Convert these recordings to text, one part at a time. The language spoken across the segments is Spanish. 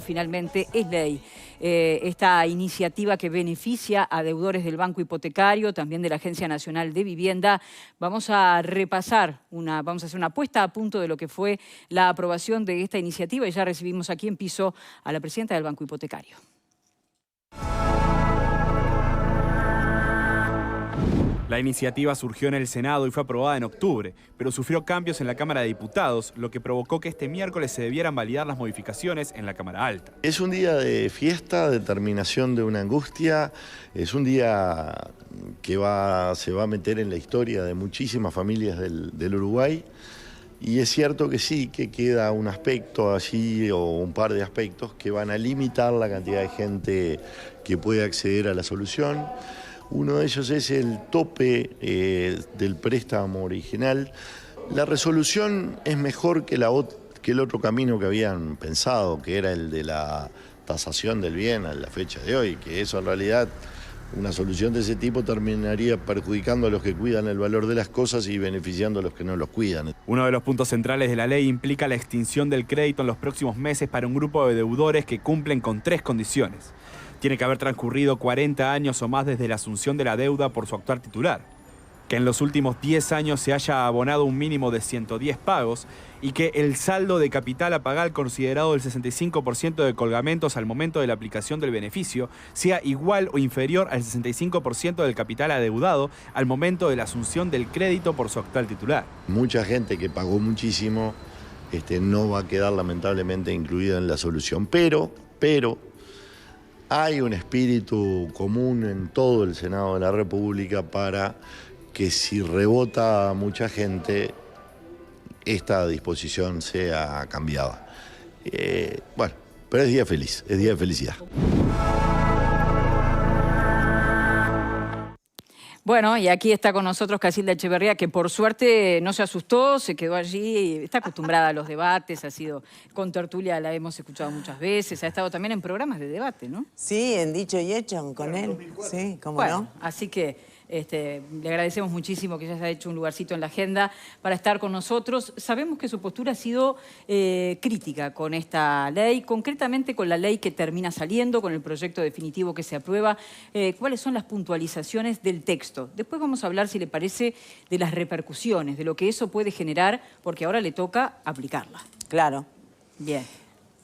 finalmente es ley. Esta iniciativa que beneficia a deudores del Banco Hipotecario, también de la Agencia Nacional de Vivienda. Vamos a repasar, vamos a hacer una puesta a punto de lo que fue la aprobación de esta iniciativa y ya recibimos aquí en piso a la presidenta del Banco Hipotecario. La iniciativa surgió en el Senado y fue aprobada en octubre, pero sufrió cambios en la Cámara de Diputados, lo que provocó que este miércoles se debieran validar las modificaciones en la Cámara Alta. Es un día de fiesta, de terminación de una angustia, es un día que se va a meter en la historia de muchísimas familias del Uruguay. Y es cierto que sí, que queda un aspecto allí o un par de aspectos que van a limitar la cantidad de gente que puede acceder a la solución. Uno de ellos es el tope del préstamo original. La resolución es mejor que el otro camino que habían pensado, que era el de la tasación del bien a la fecha de hoy, que eso en realidad, una solución de ese tipo terminaría perjudicando a los que cuidan el valor de las cosas y beneficiando a los que no los cuidan. Uno de los puntos centrales de la ley implica la extinción del crédito en los próximos meses para un grupo de deudores que cumplen con 3 condiciones. Tiene que haber transcurrido 40 años o más desde la asunción de la deuda por su actual titular, que en los últimos 10 años se haya abonado un mínimo de 110 pagos y que el saldo de capital a pagar considerado del 65% de colgamentos al momento de la aplicación del beneficio sea igual o inferior al 65% del capital adeudado al momento de la asunción del crédito por su actual titular. Mucha gente que pagó muchísimo no va a quedar lamentablemente incluida en la solución, pero hay un espíritu común en todo el Senado de la República para que si rebota a mucha gente, esta disposición sea cambiada. Bueno, pero es día feliz, es día de felicidad. Bueno, y aquí está con nosotros Cacilda Echeverría, que por suerte no se asustó, se quedó allí, está acostumbrada a los debates, ha sido con tertulia, la hemos escuchado muchas veces, ha estado también en programas de debate, ¿no? Sí, en Dicho y Hecho con él. 2004. Sí, cómo bueno, no. Así que le agradecemos muchísimo que ya se haya hecho un lugarcito en la agenda para estar con nosotros. Sabemos que su postura ha sido crítica con esta ley, concretamente con la ley que termina saliendo, con el proyecto definitivo que se aprueba. ¿Cuáles son las puntualizaciones del texto? Después vamos a hablar, si le parece, de las repercusiones, de lo que eso puede generar, porque ahora le toca aplicarla. Claro. Bien.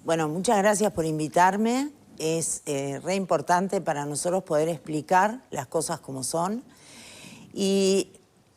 Bueno, muchas gracias por invitarme. Es re importante para nosotros poder explicar las cosas como son. Y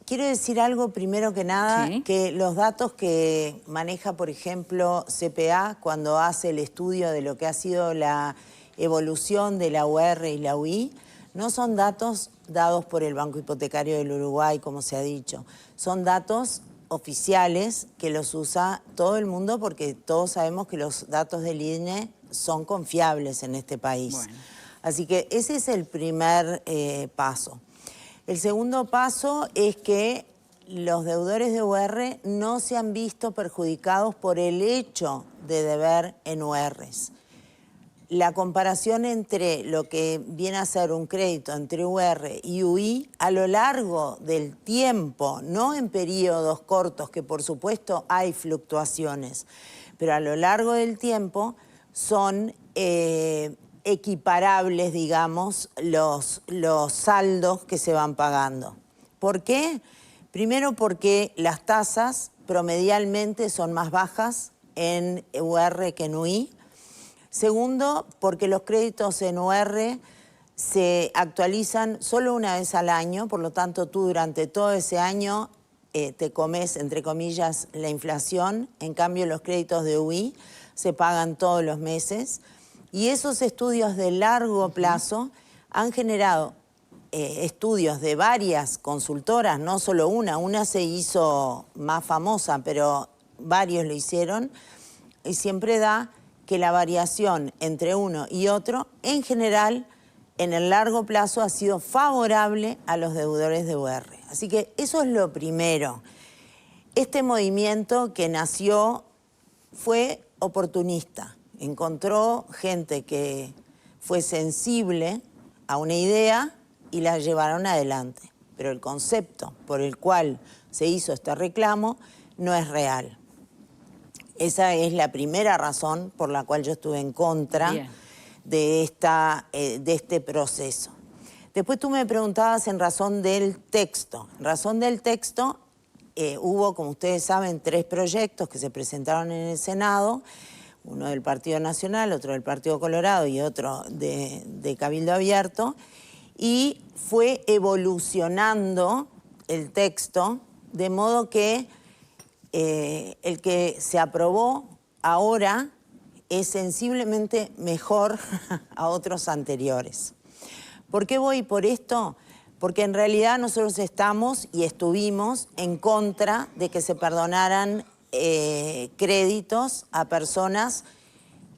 quiero decir algo primero que nada, ¿sí? Que los datos que maneja, por ejemplo, CPA cuando hace el estudio de lo que ha sido la evolución de la UR y la UI, no son datos dados por el Banco Hipotecario del Uruguay, como se ha dicho. Son datos oficiales que los usa todo el mundo porque todos sabemos que los datos del INE son confiables en este país. Bueno. Así que ese es el primer paso. El segundo paso es que los deudores de UR no se han visto perjudicados por el hecho de deber en URs. La comparación entre lo que viene a ser un crédito entre UR y UI a lo largo del tiempo, no en periodos cortos, que por supuesto hay fluctuaciones, pero a lo largo del tiempo son equiparables, digamos, los saldos que se van pagando. ¿Por qué? Primero porque las tasas promedialmente son más bajas en UR que en UI. Segundo, porque los créditos en UR se actualizan solo una vez al año, por lo tanto tú durante todo ese año te comes, entre comillas, la inflación. En cambio, los créditos de UI se pagan todos los meses. Y esos estudios de largo plazo han generado estudios de varias consultoras, no solo una se hizo más famosa, pero varios lo hicieron, y siempre da que la variación entre uno y otro, en general, en el largo plazo ha sido favorable a los deudores de UR. Así que eso es lo primero. Este movimiento que nació fue oportunista. Encontró gente que fue sensible a una idea y la llevaron adelante. Pero el concepto por el cual se hizo este reclamo no es real. Esa es la primera razón por la cual yo estuve en contra de este proceso. Después tú me preguntabas en razón del texto. En razón del texto hubo, como ustedes saben, 3 proyectos que se presentaron en el Senado, uno del Partido Nacional, otro del Partido Colorado y otro de Cabildo Abierto, y fue evolucionando el texto de modo que el que se aprobó ahora es sensiblemente mejor a otros anteriores. ¿Por qué voy por esto? Porque en realidad nosotros estamos y estuvimos en contra de que se perdonaran créditos a personas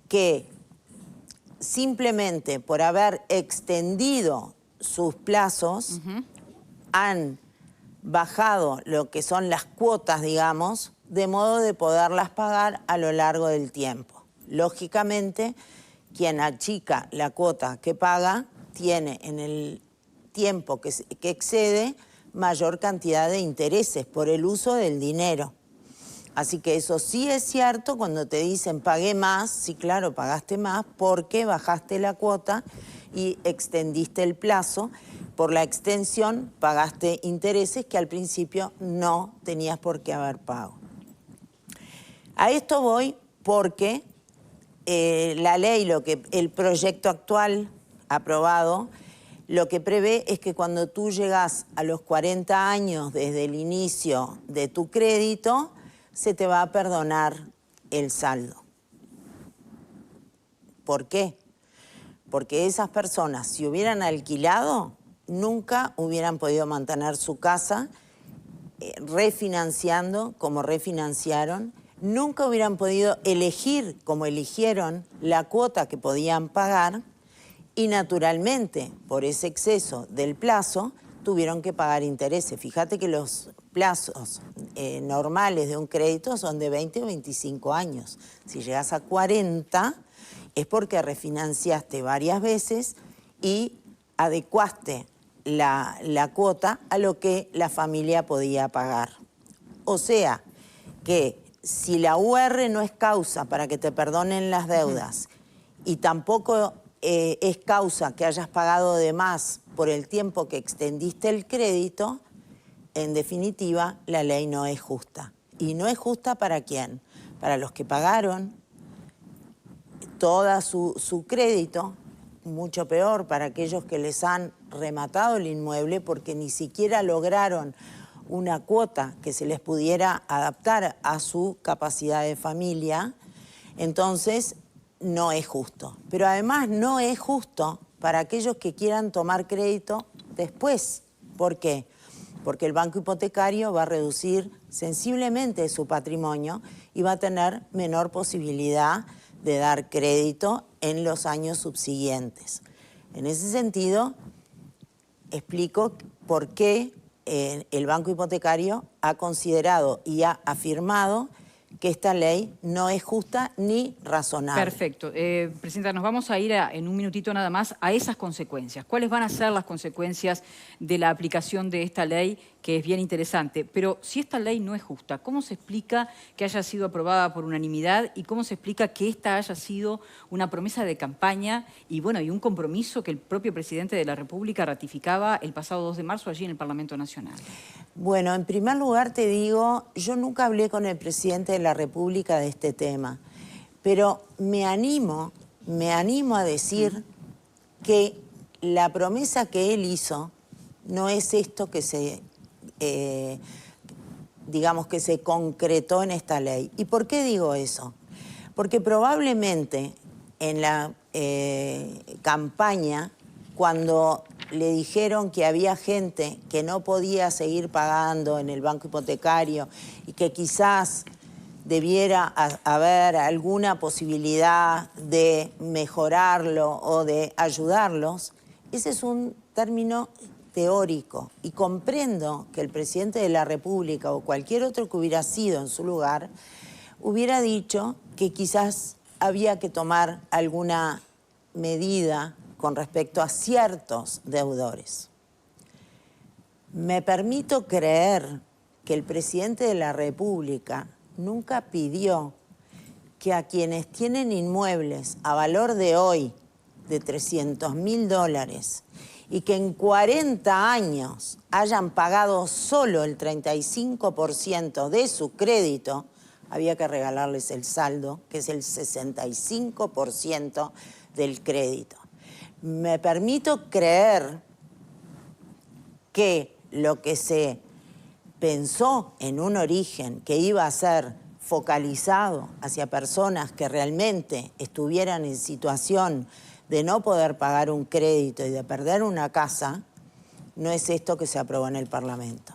que simplemente por haber extendido sus plazos han bajado lo que son las cuotas, digamos, de modo de poderlas pagar a lo largo del tiempo. Lógicamente, quien achica la cuota que paga tiene en el tiempo que excede mayor cantidad de intereses por el uso del dinero. Así que eso sí es cierto cuando te dicen pagué más, sí claro, pagaste más porque bajaste la cuota y extendiste el plazo. Por la extensión pagaste intereses que al principio no tenías por qué haber pagado. A esto voy porque la ley, el proyecto actual aprobado, lo que prevé es que cuando tú llegas a los 40 años desde el inicio de tu crédito, se te va a perdonar el saldo. ¿Por qué? Porque esas personas, si hubieran alquilado, nunca hubieran podido mantener su casa refinanciando como refinanciaron, nunca hubieran podido elegir como eligieron la cuota que podían pagar y naturalmente por ese exceso del plazo tuvieron que pagar intereses. Fíjate que los plazos normales de un crédito son de 20 o 25 años. Si llegas a 40 es porque refinanciaste varias veces y adecuaste la cuota a lo que la familia podía pagar. O sea, que si la UR no es causa para que te perdonen las deudas y tampoco es causa que hayas pagado de más por el tiempo que extendiste el crédito, en definitiva, la ley no es justa. ¿Y no es justa para quién? Para los que pagaron todo su crédito, mucho peor para aquellos que les han rematado el inmueble porque ni siquiera lograron una cuota que se les pudiera adaptar a su capacidad de familia, entonces no es justo. Pero además no es justo para aquellos que quieran tomar crédito después. ¿Por qué? Porque el banco hipotecario va a reducir sensiblemente su patrimonio y va a tener menor posibilidad de dar crédito en los años subsiguientes. En ese sentido, explico por qué el banco hipotecario ha considerado y ha afirmado que esta ley no es justa ni razonable. Perfecto. Presidenta, nos vamos a ir en un minutito nada más a esas consecuencias. ¿Cuáles van a ser las consecuencias de la aplicación de esta ley, que es bien interesante? Pero si esta ley no es justa, ¿cómo se explica que haya sido aprobada por unanimidad y cómo se explica que esta haya sido una promesa de campaña y, bueno, y un compromiso que el propio presidente de la República ratificaba el pasado 2 de marzo allí en el Parlamento Nacional? Bueno, en primer lugar te digo, yo nunca hablé con el presidente de la República de este tema, pero me animo a decir que la promesa que él hizo no es esto que digamos que se concretó en esta ley. ¿Y por qué digo eso? Porque probablemente en la campaña, cuando le dijeron que había gente que no podía seguir pagando en el banco hipotecario y que quizás debiera haber alguna posibilidad de mejorarlo o de ayudarlos, ese es un término teórico y comprendo que el presidente de la República o cualquier otro que hubiera sido en su lugar hubiera dicho que quizás había que tomar alguna medida con respecto a ciertos deudores. Me permito creer que el presidente de la República nunca pidió que a quienes tienen inmuebles a valor de hoy de $300.000 y que en 40 años hayan pagado solo el 35% de su crédito, había que regalarles el saldo, que es el 65% del crédito. Me permito creer que lo que se pensó en un origen que iba a ser focalizado hacia personas que realmente estuvieran en situación de no poder pagar un crédito y de perder una casa, no es esto que se aprobó en el Parlamento.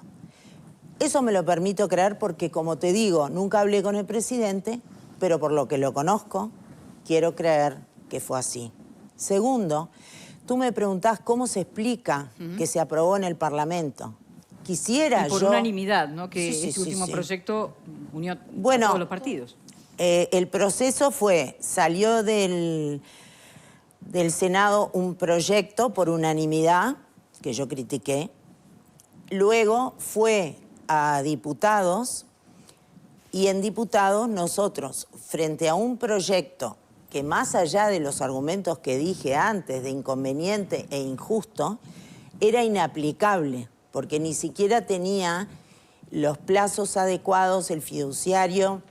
Eso me lo permito creer porque, como te digo, nunca hablé con el presidente, pero por lo que lo conozco, quiero creer que fue así. Segundo, tú me preguntás cómo se explica que se aprobó en el Parlamento. Quisiera y por yo... unanimidad, ¿no? Que Sí, este último proyecto unió a todos los partidos. El proceso salió del Senado un proyecto por unanimidad, que yo critiqué. Luego fue a diputados y en diputados nosotros, frente a un proyecto que más allá de los argumentos que dije antes, de inconveniente e injusto, era inaplicable, porque ni siquiera tenía los plazos adecuados, el fiduciario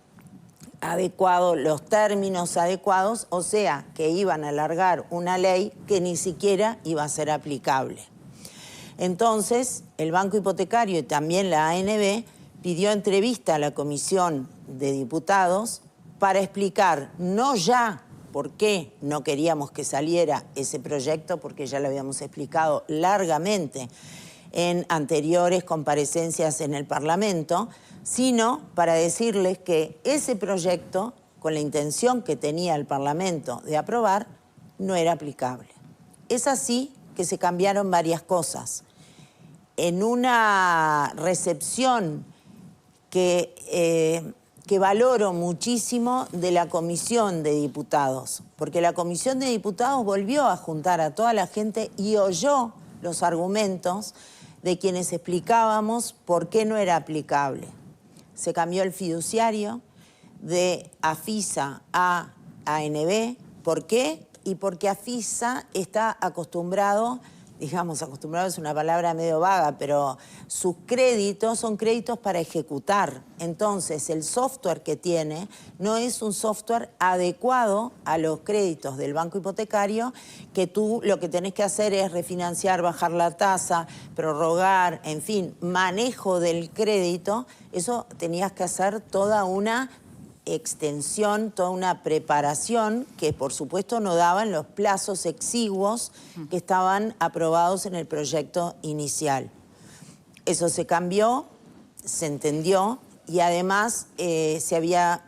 adecuado, los términos adecuados, o sea, que iban a alargar una ley que ni siquiera iba a ser aplicable. Entonces, el Banco Hipotecario y también la ANB pidió entrevista a la Comisión de Diputados para explicar no ya por qué no queríamos que saliera ese proyecto, porque ya lo habíamos explicado largamente en anteriores comparecencias en el Parlamento, sino para decirles que ese proyecto, con la intención que tenía el Parlamento de aprobar, no era aplicable. Es así que se cambiaron varias cosas. En una recepción que valoro muchísimo de la Comisión de Diputados, porque la Comisión de Diputados volvió a juntar a toda la gente y oyó los argumentos de quienes explicábamos por qué no era aplicable. Se cambió el fiduciario de AFISA a ANB. ¿Por qué? Y porque AFISA está acostumbrado, digamos, acostumbrado es una palabra medio vaga, pero sus créditos son créditos para ejecutar. Entonces, el software que tiene no es un software adecuado a los créditos del banco hipotecario, que tú lo que tenés que hacer es refinanciar, bajar la tasa, prorrogar, en fin, manejo del crédito. Eso tenías que hacer toda una extensión, toda una preparación que por supuesto no daban los plazos exiguos que estaban aprobados en el proyecto inicial. Eso se cambió, se entendió y además se había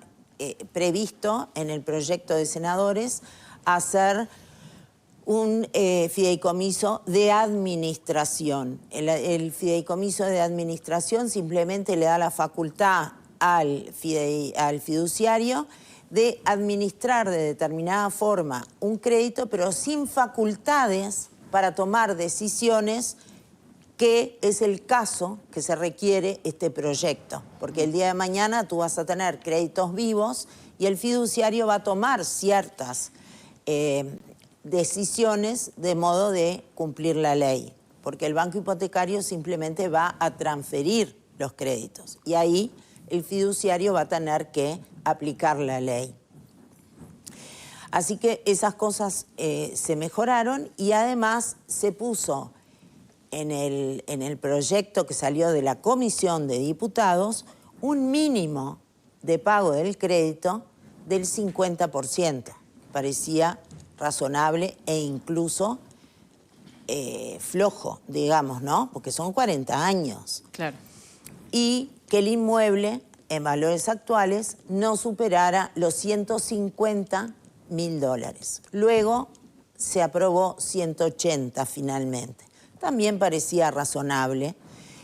previsto en el proyecto de senadores hacer un fideicomiso de administración. El fideicomiso de administración simplemente le da la facultad al fiduciario de administrar de determinada forma un crédito, pero sin facultades para tomar decisiones, que es el caso que se requiere este proyecto. Porque el día de mañana tú vas a tener créditos vivos y el fiduciario va a tomar ciertas decisiones de modo de cumplir la ley. Porque el banco hipotecario simplemente va a transferir los créditos. Y ahí el fiduciario va a tener que aplicar la ley. Así que esas cosas se mejoraron y además se puso en el proyecto que salió de la Comisión de Diputados un mínimo de pago del crédito del 50%. Parecía razonable e incluso flojo, digamos, ¿no? Porque son 40 años. Claro. Y que el inmueble, en valores actuales, no superara los $150.000. Luego se aprobó 180 finalmente. También parecía razonable.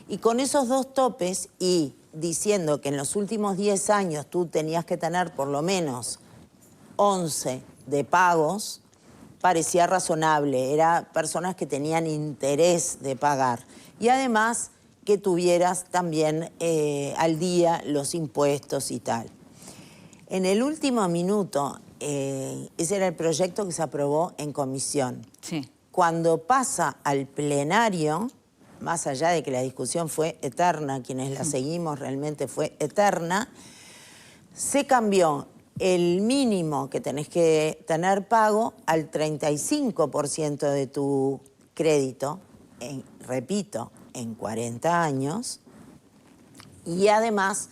Y con esos dos topes y diciendo que en los últimos 10 años tú tenías que tener por lo menos 11 de pagos, parecía razonable. Eran personas que tenían interés de pagar. Y además que tuvieras también al día los impuestos y tal. En el último minuto, ese era el proyecto que se aprobó en comisión. Sí. Cuando pasa al plenario, más allá de que la discusión fue eterna, quienes la seguimos realmente fue eterna, se cambió el mínimo que tenés que tener pago al 35% de tu crédito, repito, en 40 años, y además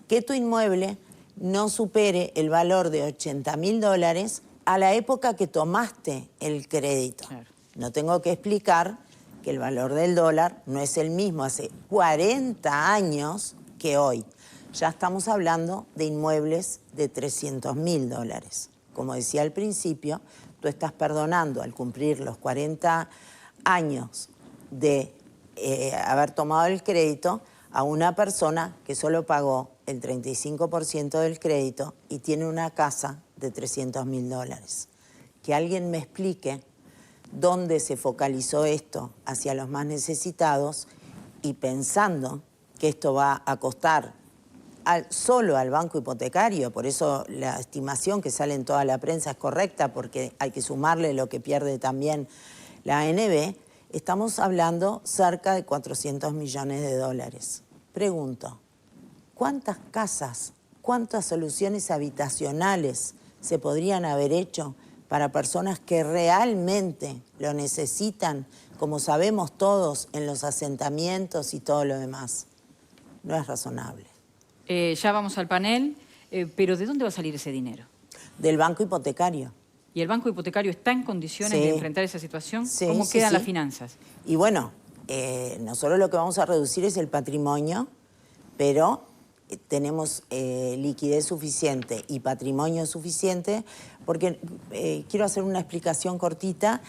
que tu inmueble no supere el valor de $80.000 a la época que tomaste el crédito. Claro. No tengo que explicar que el valor del dólar no es el mismo hace 40 años que hoy. Ya estamos hablando de inmuebles de $300.000. Como decía al principio, tú estás perdonando al cumplir los 40 años de haber tomado el crédito a una persona que solo pagó el 35% del crédito y tiene una casa de $300.000. Que alguien me explique dónde se focalizó esto hacia los más necesitados y pensando que esto va a costar solo al banco hipotecario, por eso la estimación que sale en toda la prensa es correcta, porque hay que sumarle lo que pierde también la ANB, estamos hablando cerca de $400 millones. Pregunto, ¿cuántas casas, cuántas soluciones habitacionales se podrían haber hecho para personas que realmente lo necesitan, como sabemos todos, en los asentamientos y todo lo demás? No es razonable. Ya vamos al panel, pero ¿de dónde va a salir ese dinero? Del banco hipotecario. ¿Y el banco hipotecario está en condiciones Sí. de enfrentar esa situación? Sí, ¿Cómo sí, quedan sí. las finanzas? Y bueno, nosotros lo que vamos a reducir es el patrimonio, pero tenemos liquidez suficiente y patrimonio suficiente, porque quiero hacer una explicación cortita.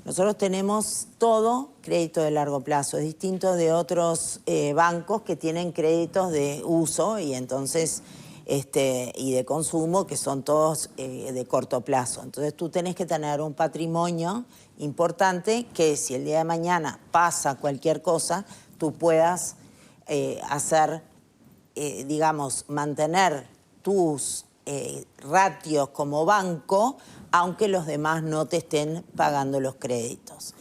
Nosotros tenemos todo crédito de largo plazo, es distinto de otros bancos que tienen créditos de uso y entonces y de consumo, que son todos de corto plazo. Entonces tú tenés que tener un patrimonio importante que si el día de mañana pasa cualquier cosa, tú puedas digamos, mantener tus ratios como banco, aunque los demás no te estén pagando los créditos.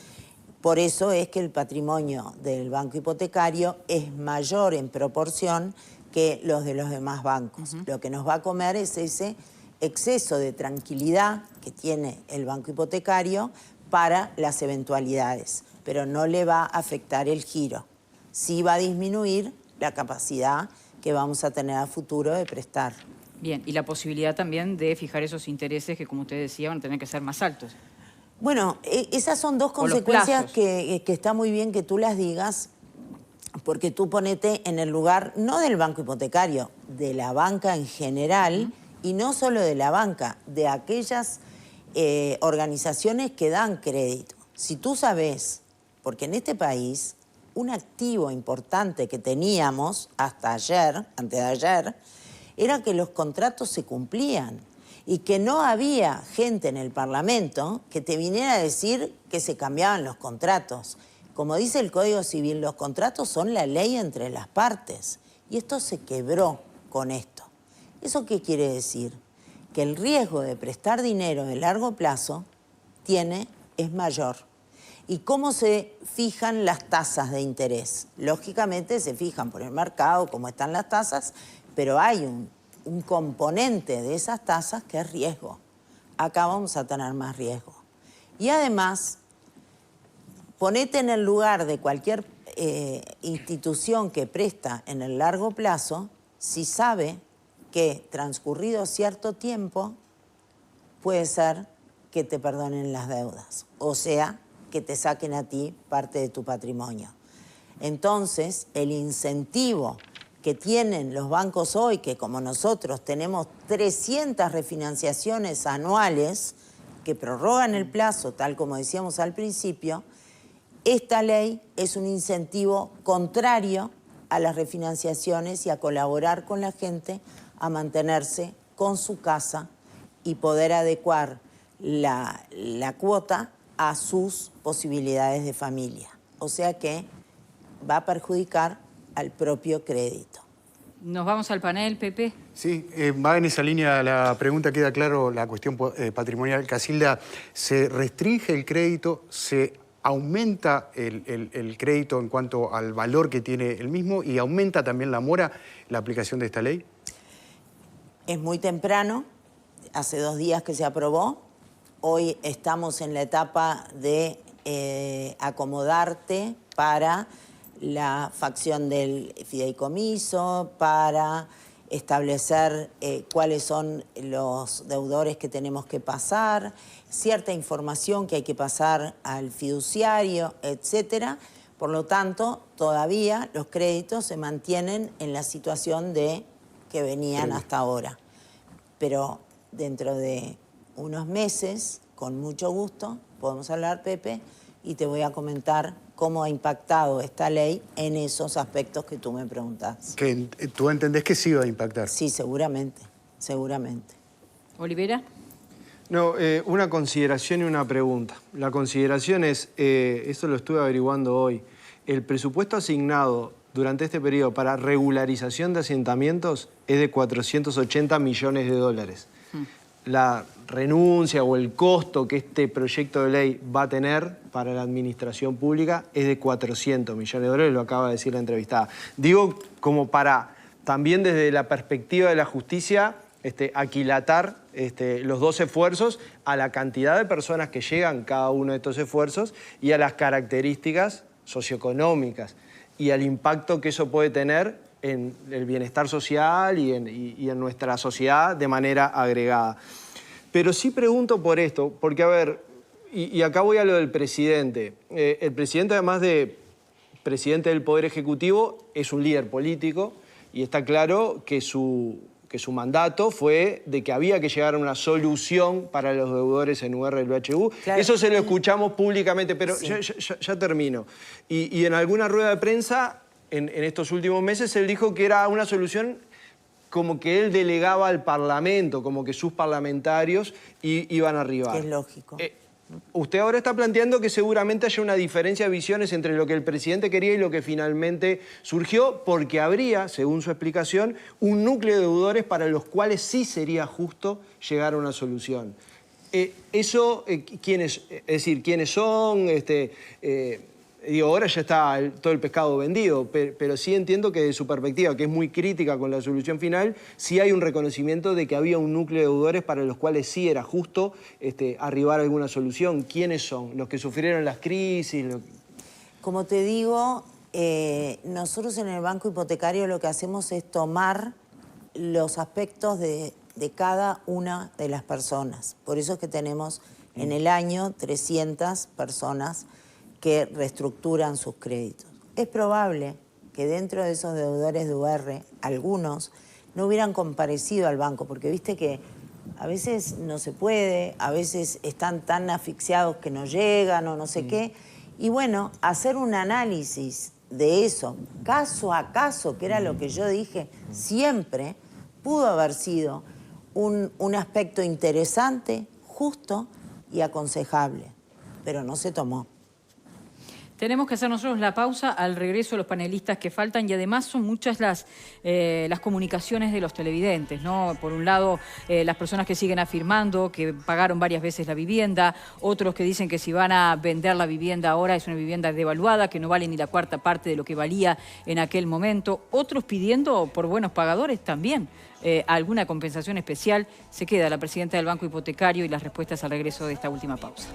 Por eso es que el patrimonio del banco hipotecario es mayor en proporción que los de los demás bancos. Lo que nos va a comer es ese exceso de tranquilidad que tiene el banco hipotecario para las eventualidades, pero no le va a afectar el giro. Sí va a disminuir la capacidad que vamos a tener a futuro de prestar. Bien, y la posibilidad también de fijar esos intereses que, como usted decía, van a tener que ser más altos. Bueno, esas son dos O los consecuencias plazos. que está muy bien que tú las digas, porque tú ponete en el lugar, no del banco hipotecario, de la banca en general, y no solo de la banca, de aquellas organizaciones que dan crédito. Si tú sabes, porque en este país, un activo importante que teníamos hasta ayer, antes de ayer, era que los contratos se cumplían y que no había gente en el Parlamento que te viniera a decir que se cambiaban los contratos. Como dice el Código Civil, los contratos son la ley entre las partes y esto se quebró con esto. ¿Eso qué quiere decir? Que el riesgo de prestar dinero de largo plazo es mayor. ¿Y cómo se fijan las tasas de interés? Lógicamente se fijan por el mercado, cómo están las tasas, pero hay un componente de esas tasas que es riesgo. Acá vamos a tener más riesgo. Y además, ponete en el lugar de cualquier institución que presta en el largo plazo, si sabe que transcurrido cierto tiempo, puede ser que te perdonen las deudas. O sea, que te saquen a ti parte de tu patrimonio. Entonces, el incentivo que tienen los bancos hoy, que como nosotros tenemos 300 refinanciaciones anuales que prorrogan el plazo, tal como decíamos al principio, esta ley es un incentivo contrario a las refinanciaciones y a colaborar con la gente a mantenerse con su casa y poder adecuar la cuota a sus posibilidades de familia. O sea que va a perjudicar al propio crédito. Nos vamos al panel, Pepe. Sí, va en esa línea la pregunta, queda claro la cuestión patrimonial. Casilda, ¿se restringe el crédito? ¿Se aumenta el crédito en cuanto al valor que tiene el mismo? ¿Y aumenta también la mora la aplicación de esta ley? Es muy temprano, hace 2 días que se aprobó. Hoy estamos en la etapa de acomodarte para la facción del fideicomiso, para establecer cuáles son los deudores que tenemos que pasar, cierta información que hay que pasar al fiduciario, etcétera. Por lo tanto, todavía los créditos se mantienen en la situación de que venían hasta ahora. Pero dentro de unos meses, con mucho gusto, podemos hablar, Pepe, y te voy a comentar cómo ha impactado esta ley en esos aspectos que tú me preguntás. ¿Que tú entendés que sí va a impactar? Sí, seguramente, seguramente. ¿Olivera? No, una consideración y una pregunta. La consideración es, esto lo estuve averiguando hoy, el presupuesto asignado durante este periodo para regularización de asentamientos es de 480 millones de dólares. La renuncia o el costo que este proyecto de ley va a tener para la administración pública es de 400 millones de dólares, lo acaba de decir la entrevistada. Digo, como para también desde la perspectiva de la justicia, aquilatar los 2 esfuerzos a la cantidad de personas que llegan cada uno de estos esfuerzos y a las características socioeconómicas y al impacto que eso puede tener en el bienestar social y en nuestra sociedad de manera agregada. Pero sí pregunto por esto, porque a ver, y acá voy a lo del presidente. El presidente, además de presidente del Poder Ejecutivo, es un líder político y está claro que su mandato fue de que había que llegar a una solución para los deudores en UR del BHU. Claro. Eso se lo escuchamos públicamente, pero sí. ya termino. Y en alguna rueda de prensa, en estos últimos meses, él dijo que era una solución como que él delegaba al Parlamento, como que sus parlamentarios iban a arribar. Que es lógico. Usted ahora está planteando que seguramente haya una diferencia de visiones entre lo que el presidente quería y lo que finalmente surgió, porque habría, según su explicación, un núcleo de deudores para los cuales sí sería justo llegar a una solución. Eso, ¿quiénes son? Digo, ahora ya está todo el pescado vendido, pero sí entiendo que de su perspectiva, que es muy crítica con la solución final, sí hay un reconocimiento de que había un núcleo de deudores para los cuales sí era justo arribar a alguna solución. ¿Quiénes son? ¿Los que sufrieron las crisis? Como te digo, nosotros en el Banco Hipotecario lo que hacemos es tomar los aspectos de cada una de las personas. Por eso es que tenemos en el año 300 personas que reestructuran sus créditos. Es probable que dentro de esos deudores de UR, algunos no hubieran comparecido al banco, porque viste que a veces no se puede, a veces están tan asfixiados que no llegan o no sé qué. Y bueno, hacer un análisis de eso, caso a caso, que era lo que yo dije siempre, pudo haber sido un aspecto interesante, justo y aconsejable, pero no se tomó. Tenemos que hacer nosotros la pausa. Al regreso los panelistas que faltan, y además son muchas las comunicaciones de los televidentes, ¿no? Por un lado, las personas que siguen afirmando que pagaron varias veces la vivienda, otros que dicen que si van a vender la vivienda ahora es una vivienda devaluada, que no vale ni la 1/4 parte de lo que valía en aquel momento, otros pidiendo por buenos pagadores también alguna compensación especial. Se queda la presidenta del Banco Hipotecario y las respuestas al regreso de esta última pausa.